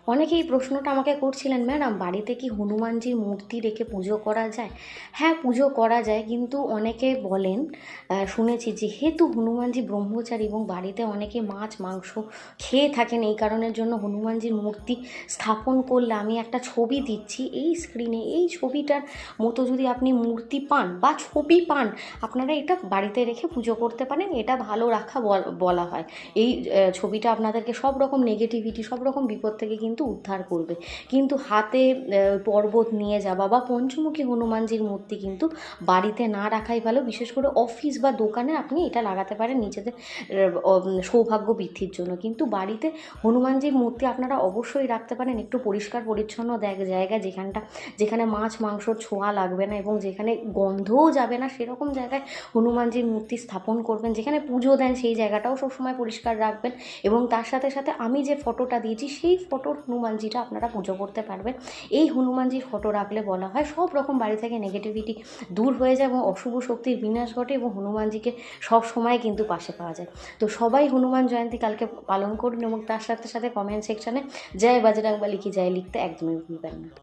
অনেকে এই প্রশ্নটা আমাকে করছিলেন, ম্যাডাম বাড়িতে কি হনুমানজির মূর্তি রেখে পুজো করা যায়? হ্যাঁ, পুজো করা যায়, কিন্তু অনেকে বলেন, শুনেছি যেহেতু হনুমানজি ব্রহ্মচারী এবং বাড়িতে অনেকে মাছ মাংস খেয়ে থাকেন, এই কারণের জন্য হনুমানজির মূর্তি স্থাপন করলে, আমি একটা ছবি দিচ্ছি এই স্ক্রিনে, এই ছবিটার মতো যদি আপনি মূর্তি পান বা ছবি পান, আপনারা এটা বাড়িতে রেখে পুজো করতে পারেন। এটা ভালো রাখা বলা হয়। এই ছবিটা আপনাদেরকে সব রকম নেগেটিভিটি, সব রকম বিপদ থেকে কিন্তু উদ্ধার করবে। কিন্তু হাতে পর্বত নিয়ে যাওয়া বা পঞ্চমুখী হনুমানজির মূর্তি কিন্তু বাড়িতে না রাখাই ভালো। বিশেষ করে অফিস বা দোকানে আপনি এটা লাগাতে পারেন নিজেদের সৌভাগ্য বৃদ্ধির জন্য। কিন্তু বাড়িতে হনুমানজির মূর্তি আপনারা অবশ্যই রাখতে পারেন একটু পরিষ্কার পরিচ্ছন্ন জায়গা, যেখানে মাছ মাংসর ছোঁয়া লাগবে না এবং যেখানে গন্ধও যাবে না, সেরকম জায়গায় হনুমানজির মূর্তি স্থাপন করবেন। যেখানে পুজো দেন সেই জায়গাটাও সবসময় পরিষ্কার রাখবেন এবং তার সাথে সাথে আমি যে ফটোটা দিয়েছি সেই ফটোর হনুমানজিটা আপনারা পুজো করতে পারবেন। এই হনুমানজির ফটো রাখলে বলা হয় সব রকম বাড়ি থেকে নেগেটিভিটি দূর হয়ে যায় এবং অশুভ শক্তির বিনাশ ঘটে এবং হনুমানজিকে সব সময় কিন্তু পাশে পাওয়া যায়। তো সবাই হনুমান জয়ন্তী কালকে পালন করুন এবং তার সাথে সাথে কমেন্ট সেকশানে জয় বজরংবলী কি জয় লিখতে একদমই ভুলবেন না।